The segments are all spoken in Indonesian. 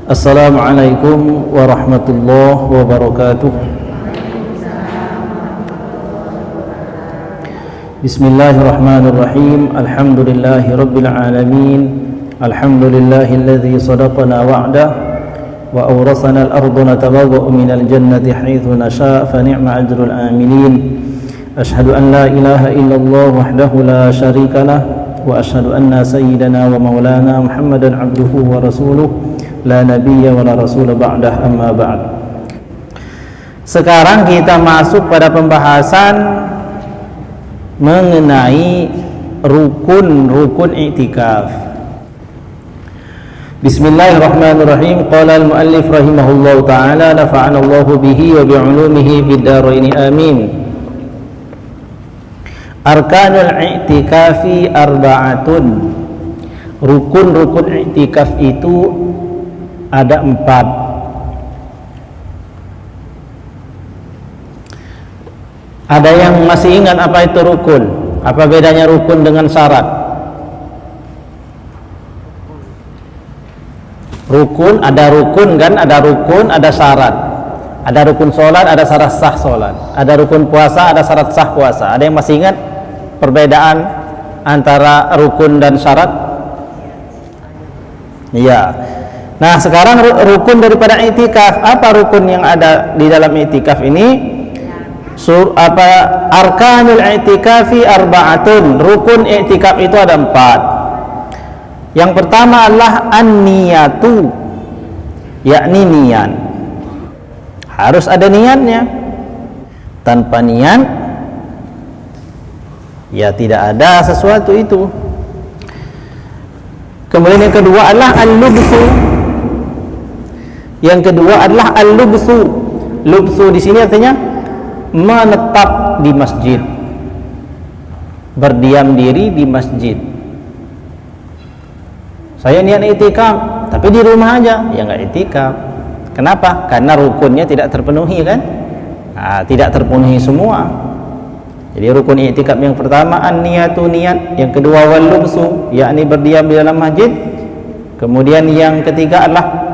Assalamualaikum warahmatullahi wabarakatuh. Bismillahirrahmanirrahim. Alhamdulillahi rabbil alamin. Alhamdulillahilladzi sadaqana wa'dah wa awrasana al-ardha natabawwa'u minal jannati haitsu nasha' fa ni'ma ajrul amilin. Asyhadu an la ilaha illallah wahdahu la syarika lah wa asyhadu anna sayyidana wa maulana Muhammadan abduhu wa rasuluh la nabiyya wa la rasul ba'dah, amma ba'd. Sekarang kita masuk pada pembahasan mengenai rukun-rukun i'tikaf. Bismillahirrahmanirrahim. Qala al-muallif rahimahullahu ta'ala nafa'ana Allahu bihi wa bi'ulumihi fid dharain amin. Arkanul i'tikafi arba'atun. Rukun-rukun i'tikaf itu ada 4. Ada yang masih ingat apa itu rukun? Apa bedanya rukun dengan syarat? Rukun, ada rukun kan? Ada rukun, ada syarat. Ada rukun sholat, ada syarat sah sholat. Ada rukun puasa, ada syarat sah puasa. Ada yang masih ingat perbedaan antara rukun dan syarat? Iya. Nah, sekarang rukun daripada i'tikaf. Apa rukun yang ada di dalam i'tikaf ini? Arkanul i'tikafi arba'atun. Rukun i'tikaf itu ada 4. Yang pertama adalah an-niyatu, yakni niat. Harus ada niatnya. Tanpa niat ya tidak ada sesuatu itu. Kemudian yang kedua adalah al-lubsu. Yang kedua adalah al-lubsu. Lubsu di sini artinya menetap di masjid, berdiam diri di masjid. Saya niat i'tikaf, tapi di rumah aja, ya nggak i'tikaf. Kenapa? Karena rukunnya tidak terpenuhi kan? Nah, tidak terpenuhi semua. Jadi rukun i'tikaf yang pertama an-niyatu, niat. Yang kedua wal-lubsu, yakni berdiam di dalam masjid. Kemudian yang ketiga adalah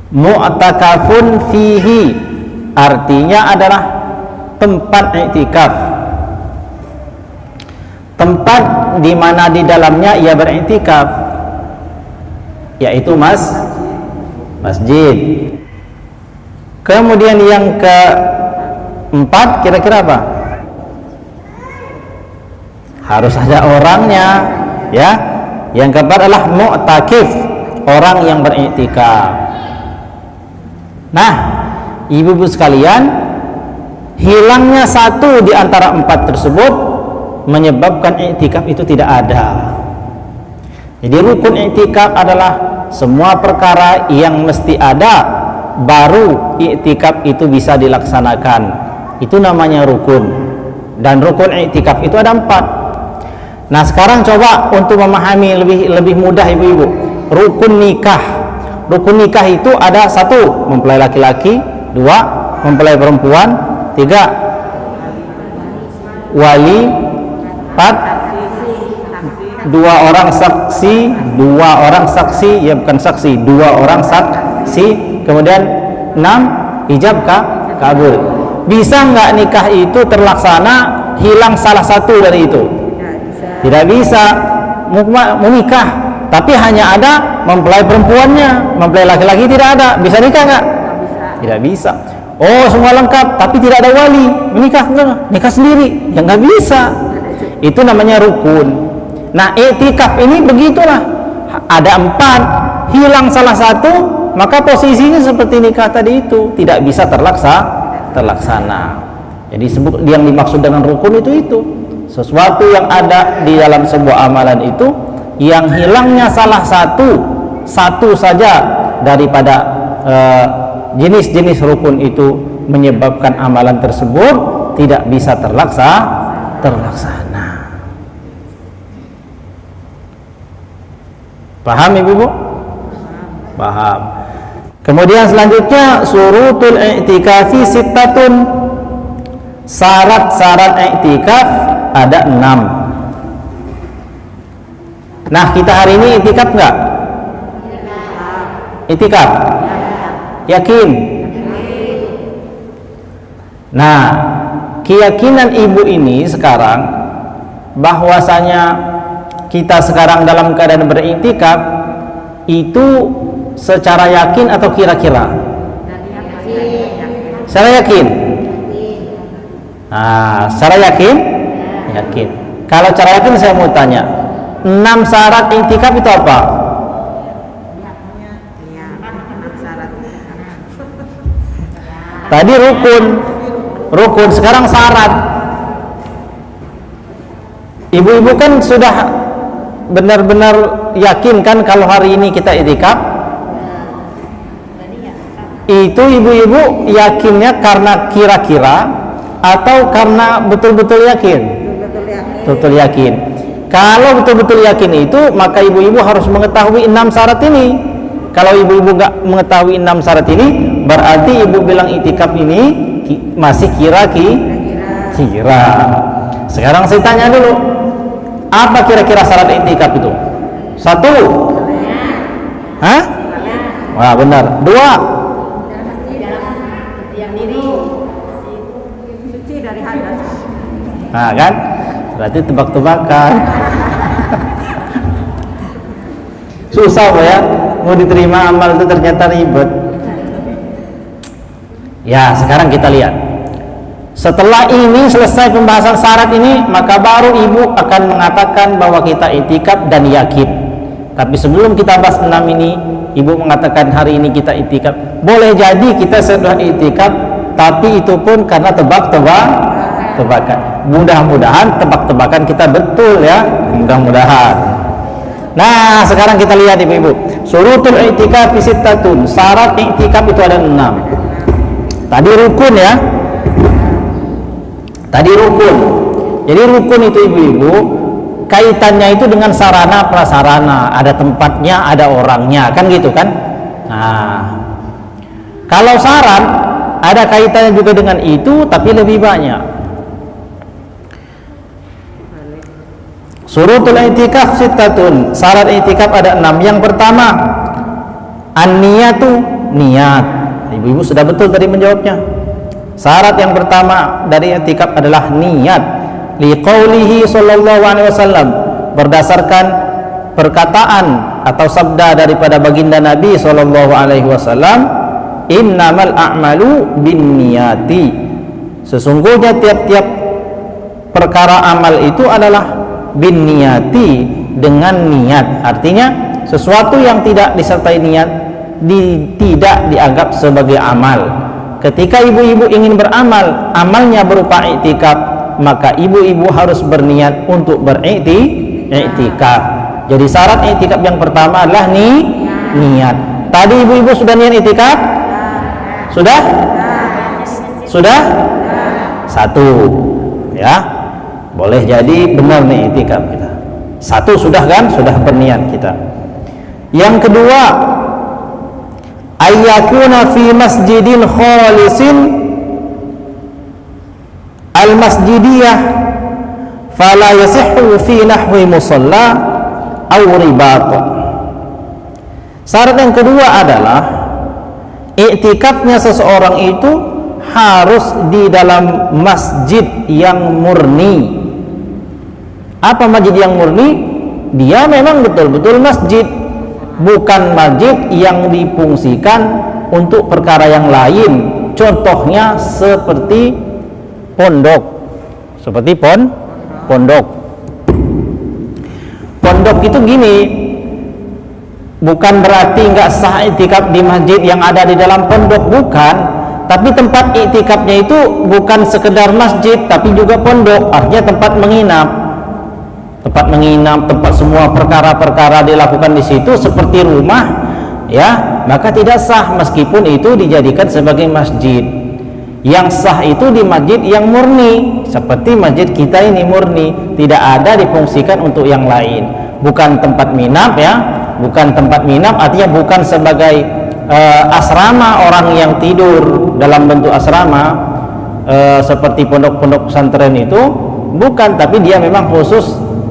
mu'takafun fihi, artinya adalah tempat i'tikaf, tempat di mana di dalamnya ia beriktikaf, yaitu masjid. Kemudian yang keempat kira-kira apa? Harus ada orangnya, ya. Yang keempat adalah mu'takif, orang yang beriktikaf. Nah, ibu-ibu sekalian, hilangnya satu di antara 4 tersebut menyebabkan i'tikaf itu tidak ada. Jadi rukun i'tikaf adalah semua perkara yang mesti ada baru i'tikaf itu bisa dilaksanakan. Itu namanya rukun. Dan rukun i'tikaf itu ada 4. Nah, sekarang coba untuk memahami lebih mudah ibu-ibu. Rukun nikah. Rukun nikah itu ada 1, mempelai laki-laki, 2, mempelai perempuan, 3, wali, 4, 2 orang saksi, 2 orang saksi, ya bukan saksi, 2 orang saksi, kemudian 6, ijab kabul. Bisa nggak nikah itu terlaksana hilang salah satu dari itu? Tidak bisa. Menikah tapi hanya ada mempelai perempuannya, mempelai laki-laki tidak ada, bisa nikah nggak? Tidak bisa. Oh, semua lengkap tapi tidak ada wali, menikah enggak? Nikah sendiri, ya nggak bisa. Itu namanya rukun. Nah, i'tikaf ini begitulah, ada 4, hilang salah satu, maka posisinya seperti nikah tadi itu, tidak bisa terlaksana. Jadi yang dimaksud dengan rukun itu sesuatu yang ada di dalam sebuah amalan itu yang hilangnya salah satu saja daripada jenis-jenis rukun itu menyebabkan amalan tersebut tidak bisa terlaksana. Paham ibu-ibu? Paham. Kemudian selanjutnya surutul i'tikafi sittatun. Syarat-syarat i'tikaf ada 6. Nah, kita hari ini i'tikaf enggak? Itikaf? Yakin? Nah, keyakinan ibu ini sekarang bahwasanya kita sekarang dalam keadaan beriktikaf itu secara yakin atau kira-kira? Secara yakin? Nah, secara yakin? Yakin. Kalau cara yakin saya mau tanya, 6 syarat iktikaf itu apa? Tadi rukun, sekarang syarat. Ibu-ibu kan sudah benar-benar yakin kan kalau hari ini kita iktikaf? Itu ibu-ibu yakinnya karena kira-kira atau karena betul-betul yakin? Betul yakin. Kalau betul-betul yakin itu, maka ibu-ibu harus mengetahui 6 syarat ini. Kalau ibu-ibu nggak mengetahui 6 syarat ini, berarti ibu bilang iktikaf ini masih kira. Sekarang saya tanya dulu, apa kira-kira syarat iktikaf itu? 1? Hah? Wah, benar. 2? Nah kan, berarti tebak-tebakan. Susah ya, mau diterima amal itu ternyata ribet. Ya, sekarang kita lihat. Setelah ini selesai pembahasan syarat ini, maka baru ibu akan mengatakan bahwa kita iktikaf dan yakin. Tapi sebelum kita bahas 6 ini, ibu mengatakan hari ini kita iktikaf. Boleh jadi kita sudah iktikaf, tapi itu pun karena tebak-tebakan. Mudah-mudahan tebak-tebakan kita betul ya, mudah-mudahan. Nah, sekarang kita lihat ibu-ibu. Syurutul i'tikaf sittatun. Syarat i'tikaf itu ada 6. Tadi rukun ya. Tadi rukun. Jadi rukun itu ibu-ibu kaitannya itu dengan sarana prasarana, ada tempatnya, ada orangnya, kan gitu kan? Nah, kalau syarat ada kaitannya juga dengan itu tapi lebih banyak. Syurutul i'tikaf sittatun. Syarat i'tikaf ada 6. Yang pertama, an-niyatu, niat. Ibu-ibu sudah betul tadi menjawabnya. Syarat yang pertama dari i'tikaf adalah niat. Liqaulihi sallallahu alaihi wasallam, berdasarkan perkataan atau sabda daripada baginda Nabi sallallahu alaihi wasallam, innamal a'malu binniyati. Sesungguhnya tiap-tiap perkara amal itu adalah bin niyati, dengan niat. Artinya sesuatu yang tidak disertai niat tidak dianggap sebagai amal. Ketika ibu-ibu ingin beramal, amalnya berupa i'tikaf, maka ibu-ibu harus berniat untuk beriktikaf. Jadi syarat i'tikaf yang pertama adalah niat. Tadi ibu-ibu sudah niat i'tikaf? Sudah? 1 ya. Boleh jadi benar nih i'tikaf kita. 1 sudah kan? Sudah berniat kita. Yang kedua, ayyakuna fi masjidin khalisin al-masjidiyah fala yasihhu fi nahwi musalla aw ribat. Syarat yang kedua adalah i'tikafnya seseorang itu harus di dalam masjid yang murni. Apa masjid yang murni? Dia memang betul-betul masjid, bukan masjid yang difungsikan untuk perkara yang lain. Contohnya seperti pondok. Pondok itu gini, bukan berarti nggak sah i'tikaf di masjid yang ada di dalam pondok, bukan. Tapi tempat i'tikafnya itu bukan sekedar masjid, tapi juga pondok, artinya tempat menginap, tempat semua perkara-perkara dilakukan di situ seperti rumah, ya, maka tidak sah meskipun itu dijadikan sebagai masjid. Yang sah itu di masjid yang murni, seperti masjid kita ini murni, tidak ada difungsikan untuk yang lain, bukan tempat minap ya, bukan tempat minap, artinya bukan sebagai asrama orang yang tidur dalam bentuk asrama seperti pondok-pondok pesantren itu, bukan, tapi dia memang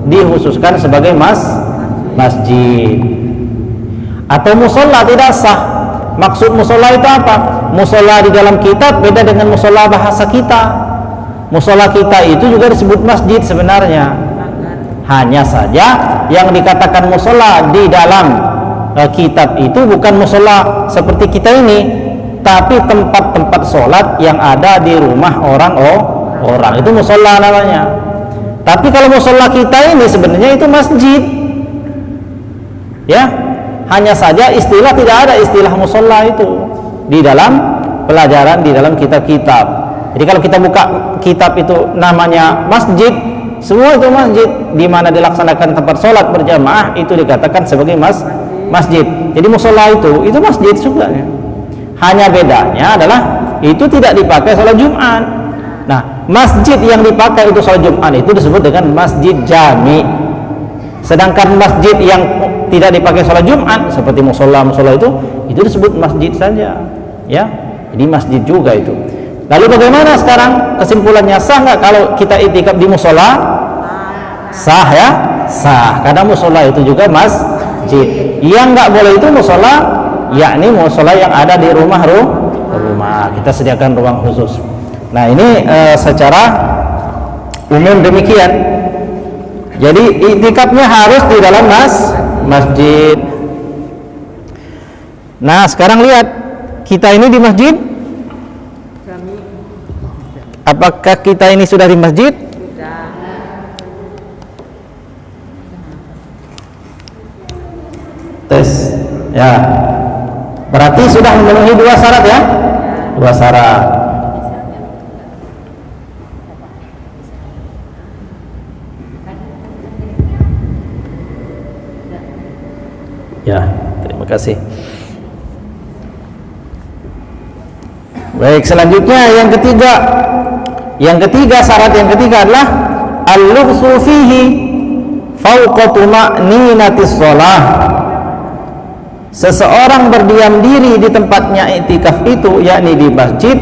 dihususkan sebagai masjid. Atau musola tidak sah. Maksud musola itu apa? Musola di dalam kitab beda dengan musola bahasa kita. Musola kita itu juga disebut masjid sebenarnya. Hanya saja yang dikatakan musola di dalam kitab itu bukan musola seperti kita ini, tapi tempat-tempat sholat yang ada di rumah orang itu musola namanya. Tapi kalau musola kita ini sebenarnya itu masjid, ya. Hanya saja istilah tidak ada istilah musola itu di dalam pelajaran di dalam kitab-kitab. Jadi kalau kita buka kitab itu namanya masjid, semua itu masjid di mana dilaksanakan tempat sholat berjamaah itu dikatakan sebagai masjid. Jadi musola itu masjid juga. Hanya bedanya adalah itu tidak dipakai sholat Jumat. Nah, masjid yang dipakai untuk sholat Jumat itu disebut dengan masjid jami. Sedangkan masjid yang tidak dipakai sholat Jumat seperti musola itu disebut masjid saja, ya. Jadi masjid juga itu. Lalu bagaimana sekarang kesimpulannya, sah nggak kalau kita itikaf di musola? Sah ya, sah. Karena musola itu juga masjid. Yang nggak boleh itu musola, yakni musola yang ada di rumah. Kita sediakan ruang khusus. Nah ini secara umum demikian. Jadi iktikafnya harus di dalam masjid. Nah sekarang lihat, kita ini di masjid. Apakah kita ini sudah di masjid? Tes. Ya. Berarti sudah memenuhi 2 syarat ya? 2 syarat. Ya, terima kasih. Baik, selanjutnya yang ketiga. Syarat yang ketiga adalah al-lubsu fihi fawqa tuma'ninatis shalah. Seseorang berdiam diri di tempatnya iktikaf itu, yakni di masjid,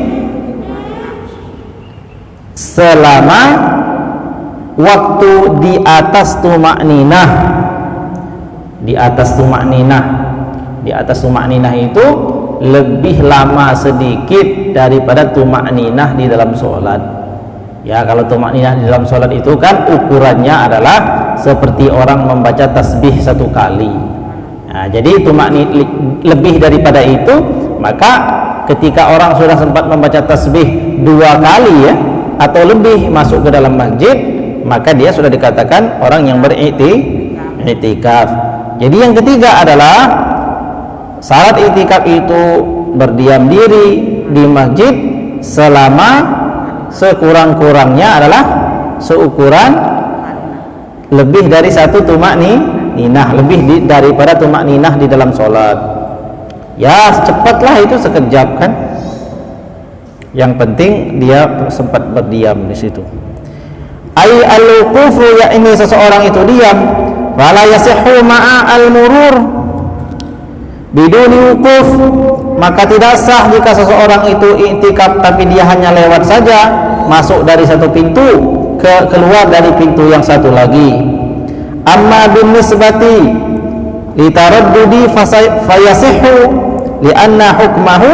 selama waktu di atas tuma'ninah. Di atas tuma'ninah itu lebih lama sedikit daripada tuma'ninah di dalam sholat. Ya, kalau tuma'ninah di dalam sholat itu kan ukurannya adalah seperti orang membaca tasbih 1 kali. Nah, jadi tuma'ninah lebih daripada itu, maka ketika orang sudah sempat membaca tasbih 2 kali ya atau lebih masuk ke dalam masjid, maka dia sudah dikatakan orang yang beriktikaf. Jadi yang ketiga adalah syarat iktikaf itu berdiam diri di masjid selama sekurang-kurangnya adalah seukuran lebih dari 1 tuma'ninah, lebih daripada tuma'ninah di dalam sholat. Ya cepatlah itu, sekejap kan. Yang penting dia sempat berdiam di situ. Ai al-wuqufu, ya ini seseorang itu diam, wala yasihhu ma'a al-murur biduni wukuf, maka tidak sah jika seseorang itu iktikaf tapi dia hanya lewat saja, masuk dari satu pintu keluar dari pintu yang satu lagi. Amma bin nisbati litaraddudi fayasihhu lianna hukmahu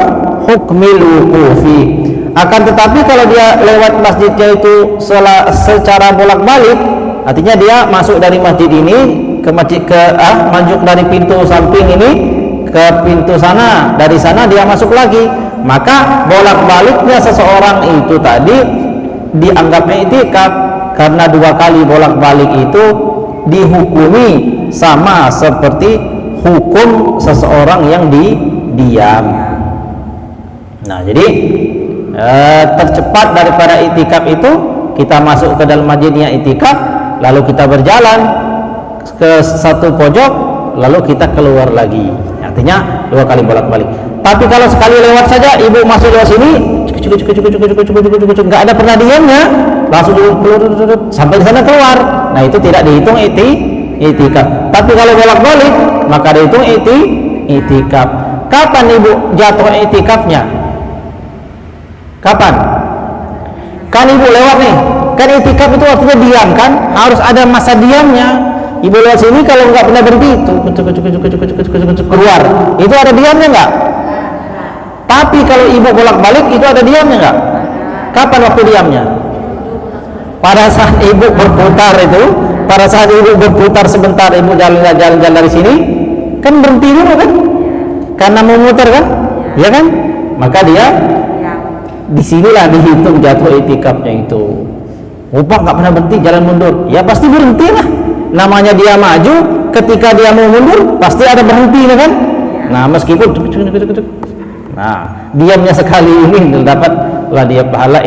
hukmil wuqufi. Akan tetapi kalau dia lewat masjidnya itu secara bolak-balik, artinya dia masuk dari masjid ini ke masjid masuk dari pintu samping ini ke pintu sana, dari sana dia masuk lagi, maka bolak-baliknya seseorang itu tadi dianggapnya iktikaf, karena 2 kali bolak-balik itu dihukumi sama seperti hukum seseorang yang diam. Nah, jadi tercepat daripada iktikaf itu kita masuk ke dalam masjidnya iktikaf, lalu kita berjalan ke satu pojok, lalu kita keluar lagi. Artinya 2 kali bolak-balik. Tapi kalau sekali lewat saja, ibu masuk lewat sini, nggak ada pernah diamnya, langsung keluar sampai di sana keluar. Nah itu tidak dihitung iktikaf. Tapi kalau bolak-balik, maka dihitung iktikaf. Kapan ibu jatuh iktikafnya? Kapan? Kan ibu lewat nih. Kan iktikaf itu artinya diam kan? Harus ada masa diamnya. ibu lewat sini kalau nggak pernah berhenti itu keluar, itu ada diamnya nggak? Tapi kalau ibu bolak-balik itu ada diamnya nggak? Kapan waktu diamnya? Pada saat ibu berputar itu, pada saat ibu berputar sebentar, ibu jalan-jalan dari sini, kan berhenti dulu kan? Karena mau muter kan? Ya kan? Maka dia disinilah dihitung jatuh itikafnya itu. Pak nggak pernah berhenti, jalan mundur, ya pasti berhenti lah. Namanya dia maju, ketika dia mau mundur pasti ada berhenti kan? Nah meskipun diamnya sekali ini dapatlah dia pahala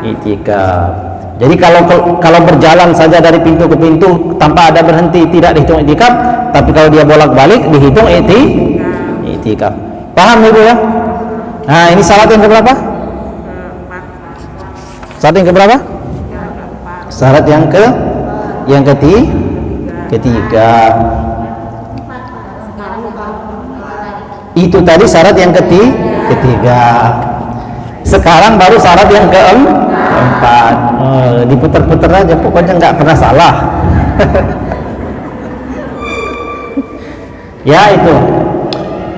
itikaf. Jadi kalau berjalan saja dari pintu ke pintu tanpa ada berhenti tidak dihitung itikaf, tapi kalau dia bolak-balik dihitung itikaf. Paham ibu ya? Nah ini syarat yang keberapa? Syarat yang keberapa? Syarat yang ketiga. Itu tadi syarat yang ketiga. Sekarang baru syarat yang keempat. Diputar-putar aja, pokoknya nggak pernah salah. Ya itu.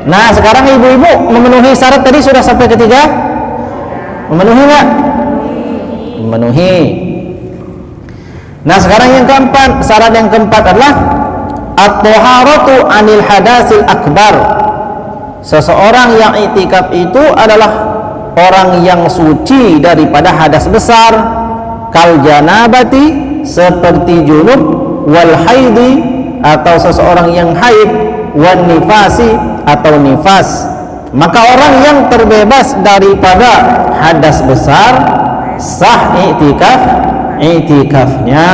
Nah sekarang ibu-ibu memenuhi syarat tadi sudah sampai ketiga? Memenuhi nggak? Memenuhi. Nah sekarang yang keempat, syarat yang keempat adalah at-thaharatu 'anil hadasil akbar. Seseorang yang i'tikaf itu adalah orang yang suci daripada hadas besar, kal janabati seperti junub, wal haidi atau seseorang yang haid, wan nifasi atau nifas. Maka orang yang terbebas daripada hadas besar sah i'tikafnya.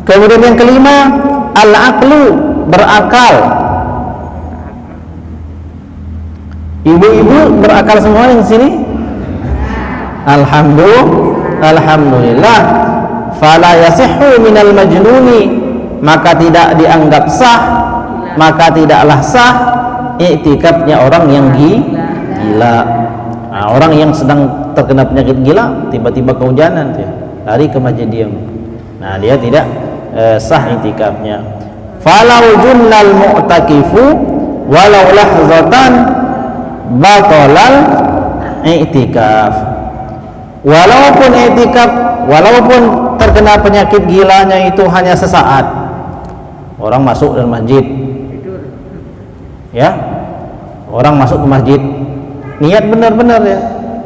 Kemudian yang kelima, al-aqlu, berakal. Ibu-ibu berakal semua yang sini? Alhamdulillah. Fala yasihhu minal majnuni, maka tidak dianggap sah, maka tidaklah sah i'tikafnya orang yang gila. Nah, orang yang sedang terkena penyakit gila tiba-tiba kehujanan dia lari ke masjid diam. Nah, dia tidak sah i'tikafnya. Falau junnal mu'takifu walau lahzatan batalal i'tikaf. Walaupun i'tikaf, walaupun terkena penyakit gilanya itu hanya sesaat. Orang masuk dalam masjid. Ya. Orang masuk ke masjid, niat benar-benar ya.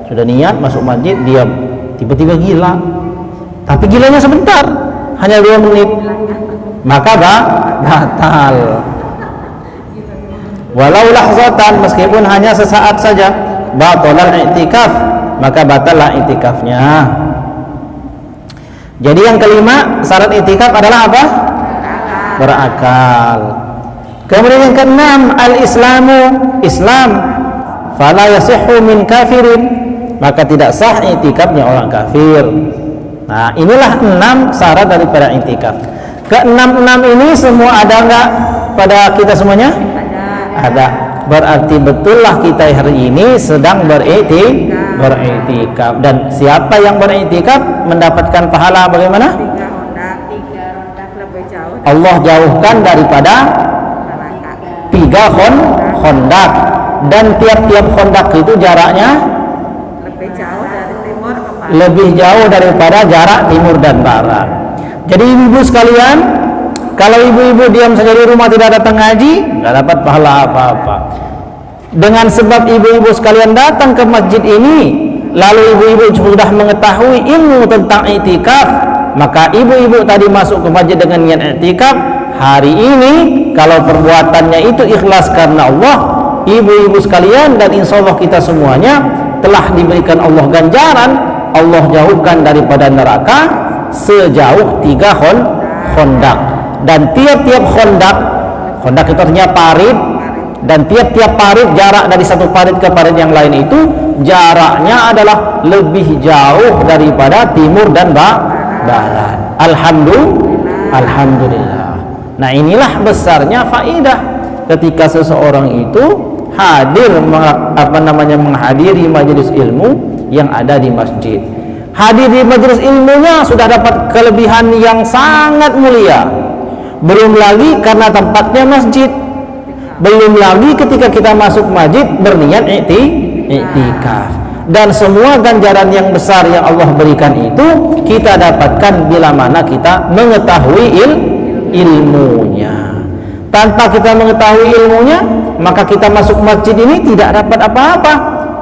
Sudah niat masuk masjid, diam. Tiba-tiba gila. Tapi gilanya sebentar, hanya 2 menit. Maka batal. Walau lahzatan, meskipun hanya sesaat saja, batalal i'tikaf, maka batallah i'tikafnya. Jadi yang kelima, syarat i'tikaf adalah apa? Berakal. Kemudian yang keenam, al-islamu, Islam. Fala yasihhu min kafirin, maka tidak sah i'tikafnya orang kafir. Nah, inilah 6 syarat daripada i'tikaf. Ke-6 ini semua ada enggak pada kita semuanya? Ada. Berarti betullah kita hari ini sedang beriktikaf. Dan siapa yang beriktikaf mendapatkan pahala bagaimana? 3 lebih jauh. Allah jauhkan daripada 3 khondak, dan tiap-tiap khondak itu jaraknya lebih jauh dari timur ke barat. Lebih jauh daripada jarak timur dan barat. Jadi ibu-ibu sekalian, kalau ibu-ibu diam saja di rumah tidak datang ngaji, nggak dapat pahala apa-apa. Dengan sebab ibu-ibu sekalian datang ke masjid ini, lalu ibu-ibu sudah mengetahui ilmu tentang i'tikaf, maka ibu-ibu tadi masuk ke masjid dengan niat i'tikaf. Hari ini kalau perbuatannya itu ikhlas karena Allah, ibu-ibu sekalian, dan insya Allah kita semuanya telah diberikan Allah ganjaran. Allah jauhkan daripada neraka sejauh 3 khondak. Dan tiap-tiap khondak itu artinya parit, dan tiap-tiap parit, jarak dari satu parit ke parit yang lain itu jaraknya adalah lebih jauh daripada timur dan barat. Alhamdulillah. Nah, inilah besarnya faidah ketika seseorang itu hadir menghadiri majelis ilmu yang ada di masjid. Hadir di majelis ilmunya sudah dapat kelebihan yang sangat mulia. belum lagi karena tempatnya masjid, belum lagi ketika kita masuk masjid berniat i'tikaf. Dan semua ganjaran yang besar yang Allah berikan itu kita dapatkan bila mana kita mengetahui ilmunya. Tanpa kita mengetahui ilmunya, maka kita masuk masjid ini tidak dapat apa-apa,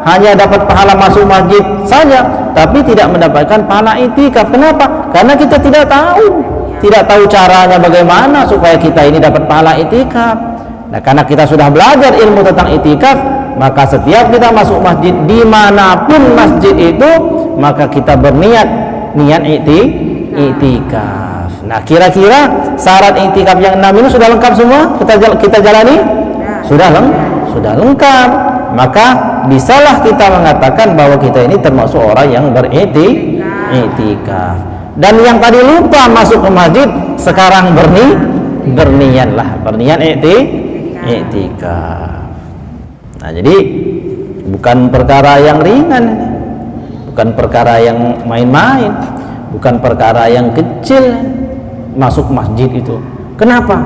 hanya dapat pahala masuk masjid saja, tapi tidak mendapatkan pahala i'tikaf. Kenapa? Karena kita tidak tahu caranya bagaimana supaya kita ini dapat pahala i'tikaf. Nah, karena kita sudah belajar ilmu tentang i'tikaf, maka setiap kita masuk masjid dimanapun masjid itu, maka kita berniat i'tikaf. Nah, kira-kira syarat i'tikaf yang 6 ini sudah lengkap semua? Kita jalani? Sudah lengkap. Maka bisalah kita mengatakan bahwa kita ini termasuk orang yang i'tikaf. Dan yang tadi lupa masuk ke masjid, sekarang berniat i'tikaf. Nah, jadi bukan perkara yang ringan, bukan perkara yang main-main, bukan perkara yang kecil masuk masjid itu. Kenapa?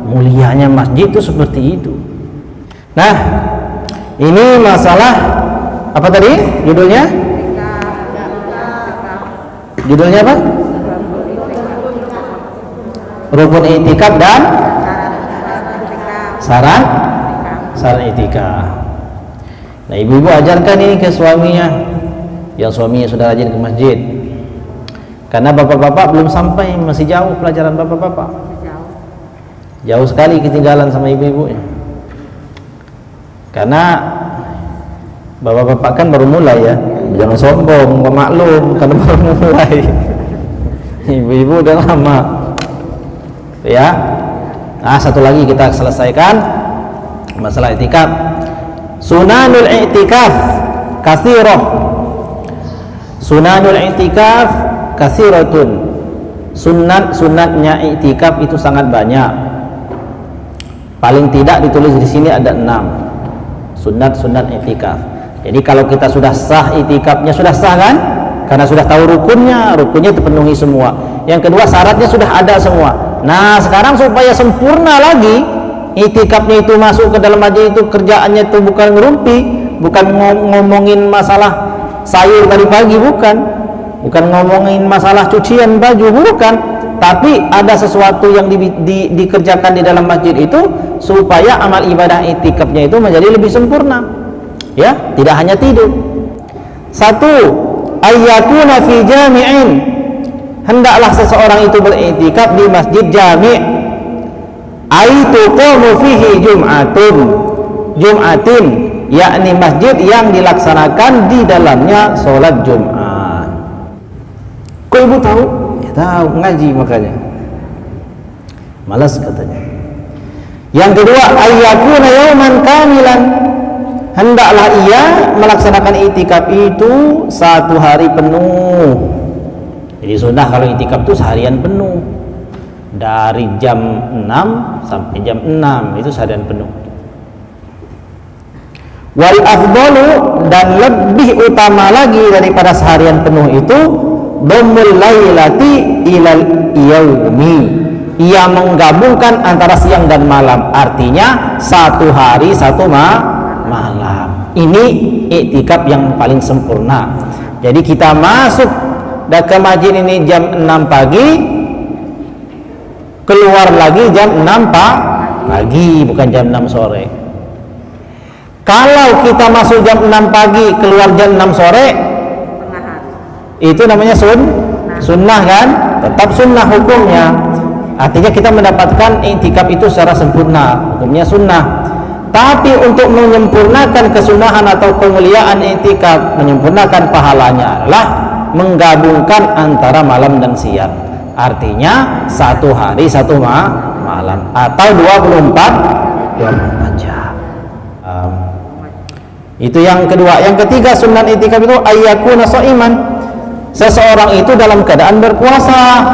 Mulianya masjid itu seperti itu. Nah, ini masalah apa tadi judulnya? Judulnya apa? Rukun i'tikaf dan syarat i'tikaf. Nah, ibu-ibu ajarkan ini ke suaminya, yang suaminya sudah rajin ke masjid. Karena bapak-bapak belum sampai, masih jauh pelajaran bapak-bapak. Jauh sekali ketinggalan sama ibu-ibunya. Karena bapak-bapak kan baru mulai ya, jangan sombong, maklum karena baru mulai. Ibu-ibu udah lama, ya. Nah, satu lagi kita selesaikan masalah i'tikaf. Sunanul i'tikaf katsirah. Sunanul i'tikaf katsiratun. Sunatnya i'tikaf itu sangat banyak. Paling tidak ditulis di sini ada 6 sunat i'tikaf. Jadi kalau kita sudah sah i'tikafnya, sudah sah kan? Karena sudah tahu rukunnya terpenuhi semua. Yang kedua, syaratnya sudah ada semua. Nah, sekarang supaya sempurna lagi i'tikafnya itu masuk ke dalam masjid itu, kerjaannya itu bukan ngerumpi, bukan ngomongin masalah sayur tadi pagi, bukan ngomongin masalah cucian baju, bukan, tapi ada sesuatu yang dikerjakan di dalam masjid itu supaya amal ibadah i'tikafnya itu menjadi lebih sempurna, ya, tidak hanya tidur. 1, ayyakuna fi jami'in, hendaklah seseorang itu beriktikaf di masjid jami', aituqamu fihi jum'atin, yakni masjid yang dilaksanakan di dalamnya sholat Jumat. Kok ibu tahu? Ya tahu, ngaji makanya. Malas katanya. Yang kedua, ayyakuna yauman kamilan, hendaklah ia melaksanakan i'tikaf itu 1 hari penuh. Jadi sunnah kalau i'tikaf itu seharian penuh, dari jam 6 sampai jam 6 itu seharian penuh. Wal afdalu, dan lebih utama lagi daripada seharian penuh itu, dhammul lailati ilal yaumi, ia menggabungkan antara siang dan malam, artinya 1 hari 1 malam. Ini i'tikaf yang paling sempurna. Jadi kita masuk ke masjid ini jam 6 pagi, keluar lagi jam 6 pagi, bukan jam 6 sore. Kalau kita masuk jam 6 pagi, keluar jam 6 sore, itu namanya sunnah kan? Tetap sunnah hukumnya. Artinya kita mendapatkan i'tikaf itu secara sempurna, hukumnya sunnah. Tapi untuk menyempurnakan kesunahan atau kemuliaan i'tikaf, menyempurnakan pahalanya adalah menggabungkan antara malam dan siang. Artinya 1 hari 1 malam atau 24 jam. Itu yang kedua. Yang ketiga, sunat i'tikaf itu ayyakuna shaiman, seseorang itu dalam keadaan berpuasa.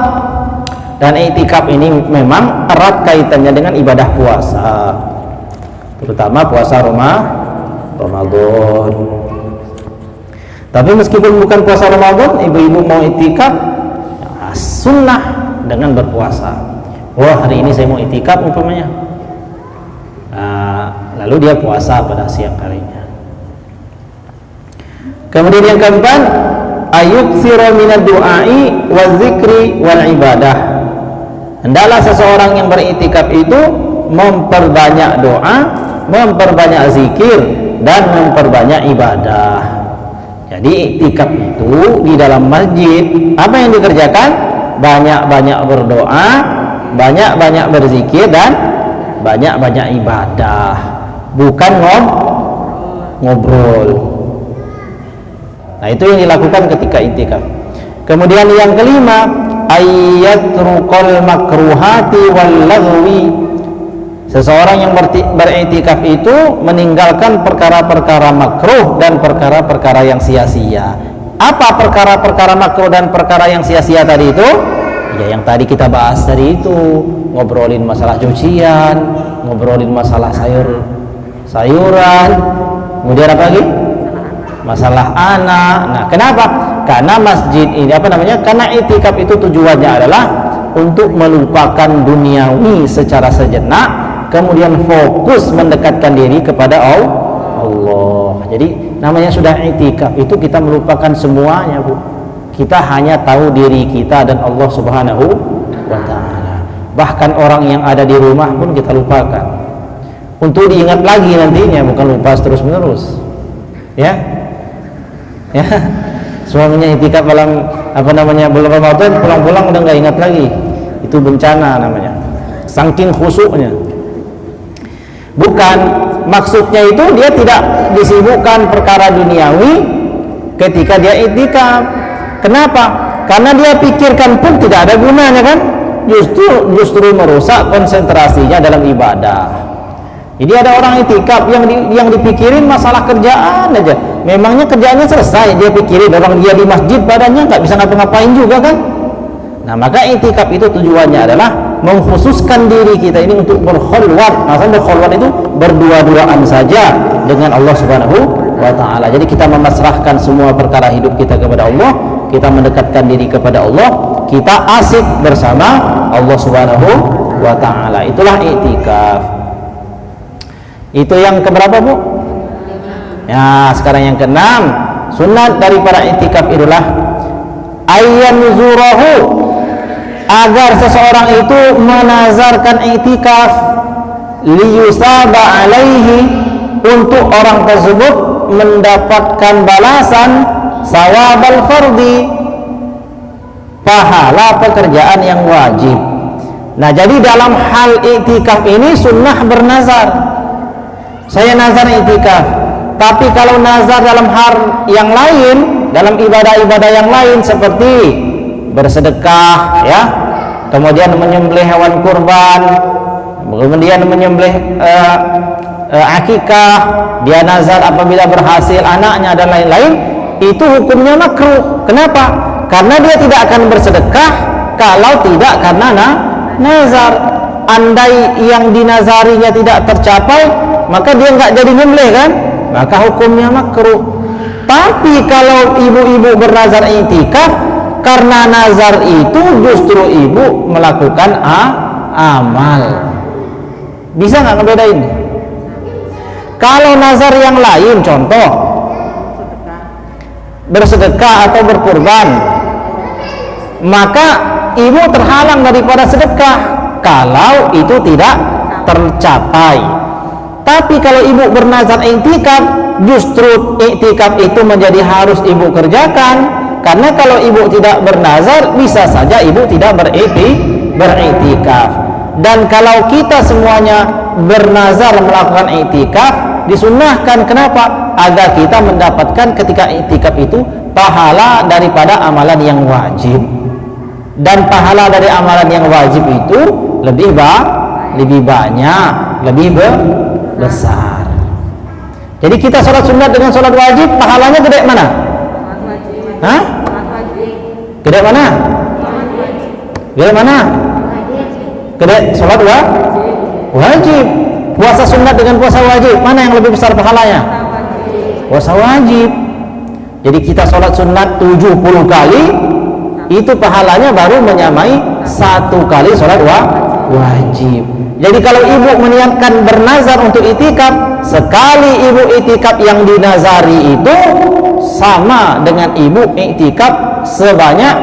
Dan i'tikaf ini memang erat kaitannya dengan ibadah puasa, terutama puasa Ramadan. Tapi meskipun bukan puasa Ramadan, ibu-ibu mau i'tikaf, sunnah dengan berpuasa. Wah, hari ini saya mau itikaf umpamanya. Lalu dia puasa pada siang harinya. Kemudian yang keempat, ayuksiru minad du'ai wa zikri wal ibadah. Hendaklah seseorang yang beritikaf itu memperbanyak doa, memperbanyak zikir, dan memperbanyak ibadah. Jadi iktikaf itu di dalam masjid, apa yang dikerjakan? Banyak-banyak berdoa, banyak-banyak berzikir, dan banyak-banyak ibadah, bukan ngobrol. Nah, itu yang dilakukan ketika iktikaf. Kemudian yang kelima, ayyatrukal makruhati wal lagwi. Seseorang yang beriktikaf itu meninggalkan perkara-perkara makruh dan perkara-perkara yang sia-sia. Apa perkara-perkara makruh dan perkara yang sia-sia tadi itu? Ya, yang tadi kita bahas tadi itu, ngobrolin masalah cucian, ngobrolin masalah sayuran, kemudian apa lagi? Masalah anak. Nah, kenapa? Karena masjid ini karena iktikaf itu tujuannya adalah untuk melupakan duniawi secara sejenak, kemudian fokus mendekatkan diri kepada Allah. Jadi namanya sudah iktikaf itu kita melupakan semuanya, Bu. Kita hanya tahu diri kita dan Allah Subhanahu wa ta'ala. Bahkan orang yang ada di rumah pun kita lupakan. Untuk diingat lagi nantinya, bukan lupa terus menerus. Ya. Ya. Suaminya iktikaf dalam bulan Ramadan, pulang-pulang udah nggak ingat lagi. Itu bencana namanya. Saking khusyuknya. Bukan, maksudnya itu dia tidak disibukkan perkara duniawi ketika dia iktikaf. Kenapa? Karena dia pikirkan pun tidak ada gunanya kan? Justru merusak konsentrasinya dalam ibadah. Jadi ada orang iktikaf yang dipikirin masalah kerjaan aja. Memangnya kerjaannya selesai, dia pikirin orang dia di masjid badannya nggak bisa ngapa-ngapain juga kan? Nah, maka iktikaf itu tujuannya adalah mengkhususkan diri kita ini untuk berkhulwat. Maksudnya berkhulwat itu berdua-duaan saja dengan Allah Subhanahu wa ta'ala. Jadi kita memasrahkan semua perkara hidup kita kepada Allah, kita mendekatkan diri kepada Allah, kita asik bersama Allah Subhanahu wa ta'ala. Itulah iktikaf. Itu yang keberapa, Bu? Ya, sekarang yang keenam. Sunat daripada iktikaf itulah ayyanzurahu, agar seseorang itu menazarkan iktikaf liyusaba alaihi, untuk orang tersebut mendapatkan balasan sawabal fardi, pahala pekerjaan yang wajib. Nah, jadi dalam hal iktikaf ini sunnah bernazar. Saya nazar iktikaf. Tapi kalau nazar dalam hal yang lain, dalam ibadah-ibadah yang lain seperti bersedekah, ya, kemudian menyembelih hewan kurban, kemudian menyembelih akikah, dia nazar apabila berhasil anaknya dan lain-lain, itu hukumnya makruh. Kenapa? Karena dia tidak akan bersedekah kalau tidak karena nazar. Andai yang dinazarinya tidak tercapai, maka dia nggak jadi nyembelih kan? Maka hukumnya makruh. Tapi kalau ibu-ibu bernazar iktikaf, karena nazar itu justru ibu melakukan amal. Bisa nggak ngebedain? Kalau nazar yang lain, contoh bersedekah atau berkurban, maka ibu terhalang daripada sedekah kalau itu tidak tercapai. Tapi kalau ibu bernazar iktikaf, justru iktikaf itu menjadi harus ibu kerjakan, karena kalau ibu tidak bernazar bisa saja ibu tidak beriktikaf. Dan kalau kita semuanya bernazar melakukan iktikaf, disunnahkan. Kenapa? Agar kita mendapatkan ketika iktikaf itu pahala daripada amalan yang wajib. Dan pahala dari amalan yang wajib itu lebih banyak, lebih besar. Jadi kita sholat sunat dengan sholat wajib, pahalanya gede mana? Hah? Gede mana? Gede mana? Gede sholat wajib. Puasa sunat dengan puasa wajib, mana yang lebih besar pahalanya? Puasa wajib. Jadi kita sholat sunat 70 kali, itu pahalanya baru menyamai 1 kali sholat wajib. Jadi kalau ibu meniatkan bernazar untuk itikaf, sekali ibu itikaf yang dinazari itu sama dengan ibu itikaf sebanyak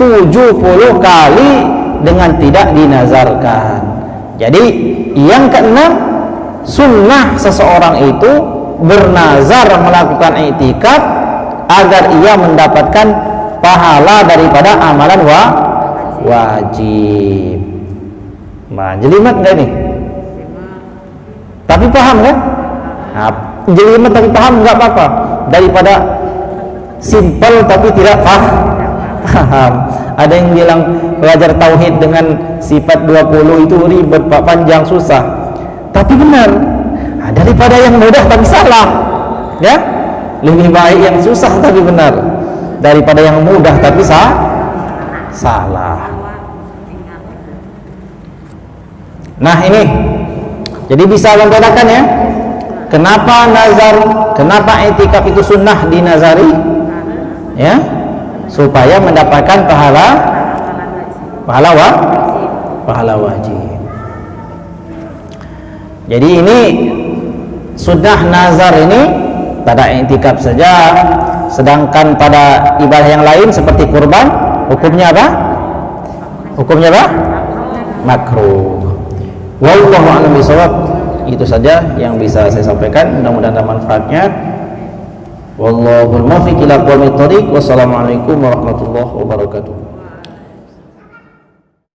70 kali dengan tidak dinazarkan. Jadi yang keenam, sunnah seseorang itu bernazar melakukan itikaf agar ia mendapatkan pahala daripada amalan wajib. Nah, jelimet enggak nih? Tapi paham kan? Nah, jelimet tapi paham enggak apa-apa. Daripada simpel tapi tidak paham. Ada yang bilang belajar tauhid dengan sifat 20 itu ribet, Pak, panjang, susah. Tapi benar. Nah, daripada yang mudah tapi salah. Ya? Lebih baik yang susah tapi benar daripada yang mudah tapi salah. Nah, ini jadi bisa membedakan ya, kenapa nazar, kenapa itikaf itu sunnah dinazari ya, supaya mendapatkan pahala wajib. Jadi ini sunnah nazar ini pada itikaf saja, sedangkan pada ibadah yang lain seperti kurban hukumnya apa? Makruh. Wallahu a'lam bishawab. Itu saja yang bisa saya sampaikan, mudah-mudahan ada manfaatnya. Wallahul muwaffiq ila aqwamit thoriq. Wassalamualaikum warahmatullahi wabarakatuh.